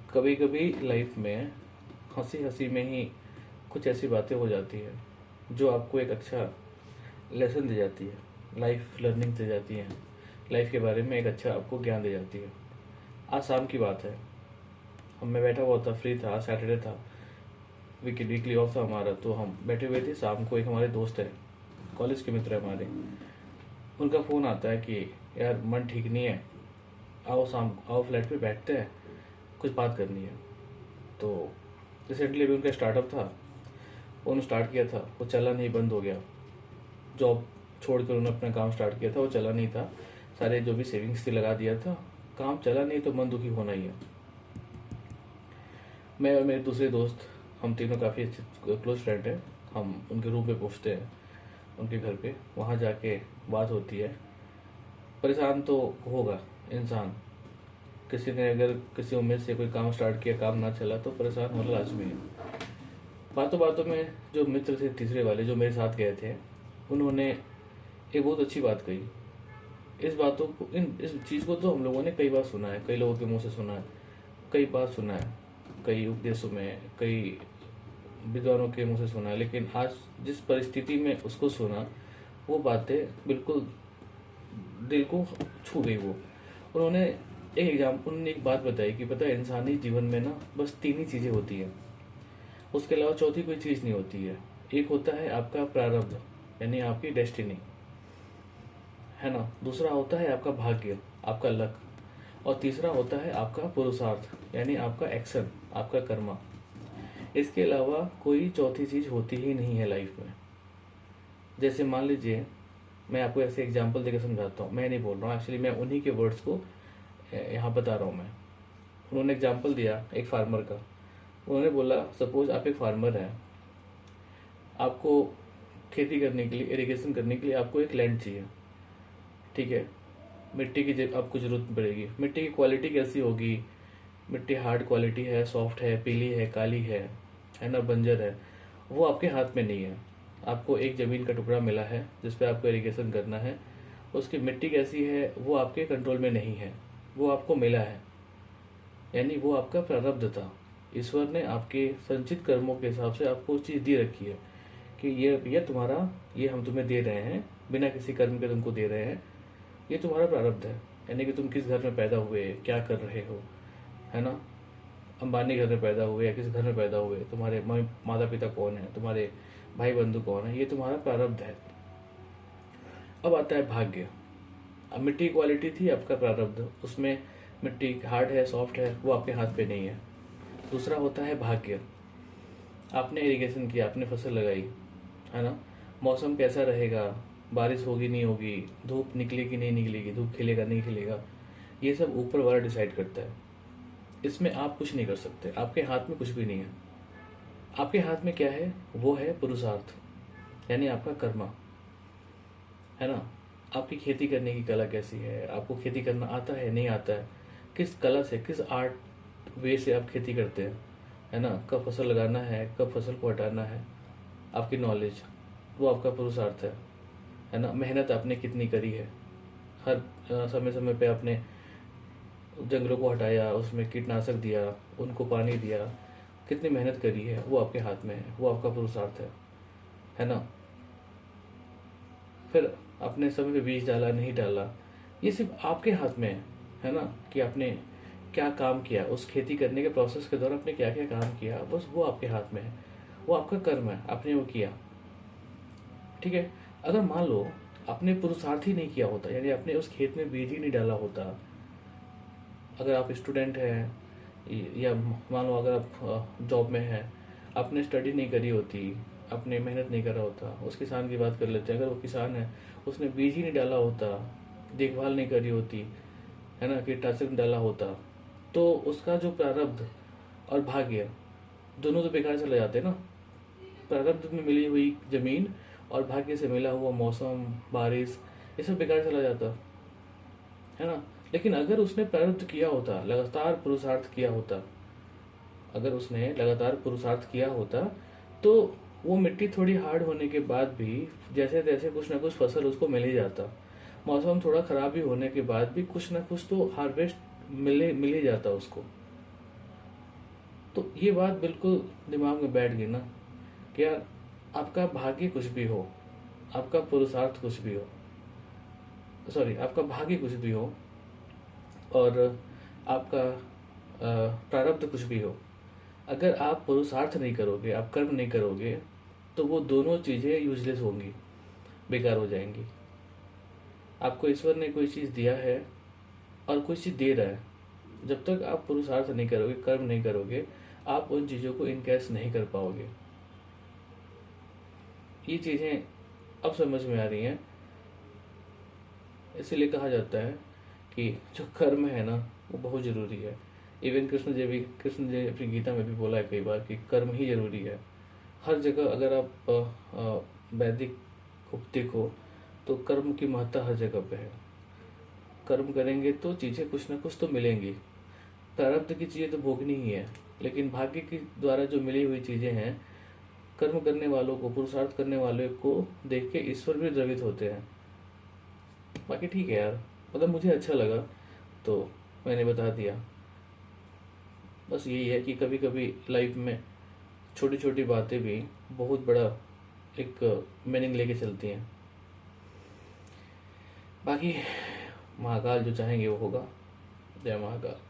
कभी कभी लाइफ में हंसी हंसी में ही कुछ ऐसी बातें हो जाती है जो आपको एक अच्छा लेसन दे जाती है, लाइफ लर्निंग दे जाती है, लाइफ के बारे में एक अच्छा आपको ज्ञान दे जाती है। आज शाम की बात है, हम मैं बैठा हुआ था, फ्री था, सैटरडे था, वीकली ऑफ था हमारा, तो हम बैठे हुए थे। शाम को एक हमारे दोस्त है, कॉलेज के मित्र है हमारे, उनका फ़ोन आता है कि यार मन ठीक नहीं है, आओ शाम आओ फ्लैट पे बैठते हैं, कुछ बात करनी है। तो रिसेंटली अभी उनका स्टार्टअप था, उन्होंने स्टार्ट किया था, वो चला नहीं, बंद हो गया। जॉब छोड़कर उन्होंने अपना काम स्टार्ट किया था, वो चला नहीं था, सारे जो भी सेविंग्स थी लगा दिया था, काम चला नहीं तो मन दुखी होना ही है। मैं और मेरे दूसरे दोस्त, हम तीनों काफ़ी अच्छे क्लोज फ्रेंड हैं। हम उनके रूम पे पहुँचते हैं, उनके घर पे, वहाँ जाके बात होती है। परेशान तो होगा इंसान, किसी ने अगर किसी उम्मीद से कोई काम स्टार्ट किया, काम ना चला तो परेशान होना लाजमी है। बातों बातों में जो मित्र थे तीसरे वाले जो मेरे साथ गए थे, उन्होंने एक बहुत अच्छी बात कही। इस बातों को इस चीज़ को तो हम लोगों ने कई बार सुना है, कई लोगों के मुंह से सुना है, कई बार सुना है, कई उपदेशों में, कई विद्वानों के मुंह से सुना है, लेकिन आज जिस परिस्थिति में उसको सुना, वो बातें बिल्कुल दिल को छू गई। वो उन्होंने एक बात बताई कि पता है, इंसानी जीवन में ना बस तीन ही चीज़ें होती हैं, उसके अलावा चौथी कोई चीज़ नहीं होती है। एक होता है आपका प्रारब्ध, यानी आपकी डेस्टिनी, है ना। दूसरा होता है आपका भाग्य, आपका लक। और तीसरा होता है आपका पुरुषार्थ, यानी आपका एक्शन, आपका कर्मा। इसके अलावा कोई चौथी चीज़ होती ही नहीं है लाइफ में। जैसे मान लीजिए, मैं आपको ऐसे एग्जांपल देकर समझाता हूँ, मैं नहीं बोल रहा हूँ एक्चुअली, मैं उन्हीं के वर्ड्स को यहाँ बता रहा हूँ मैं। उन्होंने एग्जांपल दिया एक फार्मर का। उन्होंने बोला, सपोज आप एक फार्मर हैं, आपको खेती करने के लिए, इरिगेशन करने के लिए आपको एक लैंड चाहिए, ठीक है। मिट्टी की आपको ज़रूरत पड़ेगी। मिट्टी की क्वालिटी कैसी होगी? मिट्टी हार्ड क्वालिटी है, सॉफ्ट है, पीली है, काली है ना, बंजर है, वो आपके हाथ में नहीं है। आपको एक ज़मीन का टुकड़ा मिला है जिस पे आपको इरिगेशन करना है, उसकी मिट्टी कैसी है वो आपके कंट्रोल में नहीं है, वो आपको मिला है, यानी वो आपका प्रारब्ध था। ईश्वर ने आपके संचित कर्मों के हिसाब से आपको चीज़ दी रखी है कि ये तुम्हारा, ये हम तुम्हें दे रहे हैं, बिना किसी कर्म के तुमको दे रहे हैं, ये तुम्हारा प्रारब्ध है। यानी कि तुम किस घर में पैदा हुए, क्या कर रहे हो, है ना। अंबानी घर में पैदा हुए या किस घर में पैदा हुए, तुम्हारे माता पिता कौन है, तुम्हारे भाई बंधु कौन है, ये तुम्हारा प्रारब्ध है। अब आता है भाग्य। अब मिट्टी की क्वालिटी थी आपका प्रारब्ध, उसमें मिट्टी हार्ड है, सॉफ्ट है, वो आपके हाथ पे नहीं है। दूसरा होता है भाग्य। आपने इरिगेशन किया, आपने फसल लगाई, है ना। मौसम कैसा रहेगा, बारिश होगी नहीं होगी, धूप निकलेगी नहीं निकलेगी, धूप खिलेगा नहीं खिलेगा, ये सब ऊपर वाला डिसाइड करता है। इसमें आप कुछ नहीं कर सकते, आपके हाथ में कुछ भी नहीं है। आपके हाथ में क्या है? वो है पुरुषार्थ, यानी आपका कर्मा, है ना। आपकी खेती करने की कला कैसी है, आपको खेती करना आता है नहीं आता है, किस कला से, किस आर्ट वे से आप खेती करते हैं, है ना। कब फसल लगाना है, कब फसल को हटाना है, आपकी नॉलेज, वो आपका पुरुषार्थ है ना। मेहनत आपने कितनी करी है, हर समय समय पे आपने जंगलों को हटाया, उसमें कीटनाशक दिया, उनको पानी दिया, कितनी मेहनत करी है, वो आपके हाथ में है, वो आपका पुरुषार्थ है ना। फिर आपने समय पे बीज डाला नहीं डाला, ये सिर्फ आपके हाथ में है ना, कि आपने क्या काम किया, उस खेती करने के प्रोसेस के दौरान आपने क्या क्या काम किया, बस वो आपके हाथ में है, वो आपका कर्म है, आपने वो किया, ठीक है। अगर मान लो आपने पुरुषार्थ ही नहीं किया होता, यानी आपने उस खेत में बीज ही नहीं डाला होता, अगर आप स्टूडेंट हैं या मान लो अगर आप जॉब में हैं, आपने स्टडी नहीं करी होती, आपने मेहनत नहीं करा होता, उस किसान की बात कर लेते हैं, अगर वो किसान है, उसने बीज ही नहीं डाला होता, देखभाल नहीं करी होती, है ना, कीटनाशक नहीं डाला होता, तो उसका जो प्रारब्ध और भाग्य दोनों तो बेकार चले जाते ना। प्रारब्ध में मिली हुई जमीन और भाग्य से मिला हुआ मौसम, बारिश, ये सब बेकार चला जाता, है ना। लेकिन अगर उसने प्रारब्ध किया होता, लगातार पुरुषार्थ किया होता, अगर उसने लगातार पुरुषार्थ किया होता, तो वो मिट्टी थोड़ी हार्ड होने के बाद भी जैसे तैसे कुछ ना कुछ फसल उसको मिल ही जाता। मौसम थोड़ा खराब भी होने के बाद भी कुछ ना कुछ तो हार्वेस्ट मिल ही जाता उसको। तो ये बात बिल्कुल दिमाग में बैठ गई ना कि यार आपका भाग्य कुछ भी हो, आपका पुरुषार्थ कुछ भी हो, सॉरी आपका भाग्य कुछ भी हो और आपका प्रारब्ध कुछ भी हो, अगर आप पुरुषार्थ नहीं करोगे, आप कर्म नहीं करोगे, तो वो दोनों चीज़ें यूजलेस होंगी, बेकार हो जाएंगी। आपको ईश्वर ने कोई चीज़ दिया है और कोई चीज़ दे रहा है, जब तक आप पुरुषार्थ नहीं करोगे, कर्म नहीं करोगे, आप उन चीज़ों को इनकैश नहीं कर पाओगे। ये चीज़ें अब समझ में आ रही हैं। इसीलिए कहा जाता है कि जो कर्म है ना वो बहुत ज़रूरी है। इवन कृष्ण जी अपनी गीता में भी बोला है कई बार कि कर्म ही ज़रूरी है। हर जगह अगर आप वैदिक को देखो तो कर्म की महत्ता हर जगह पे है। कर्म करेंगे तो चीज़ें कुछ ना कुछ तो मिलेंगी। प्रारब्ध की चीज़ें तो भोगनी ही है, लेकिन भाग्य के द्वारा जो मिली हुई चीज़ें हैं, कर्म करने वालों को, पुरुषार्थ करने वालों को देख के ईश्वर भी द्रवित होते हैं। बाकी ठीक है यार, मतलब मुझे अच्छा लगा तो मैंने बता दिया। बस यही है कि कभी कभी लाइफ में छोटी छोटी बातें भी बहुत बड़ा एक मीनिंग लेके चलती हैं। बाकी महाकाल जो चाहेंगे वो होगा। जय महाकाल।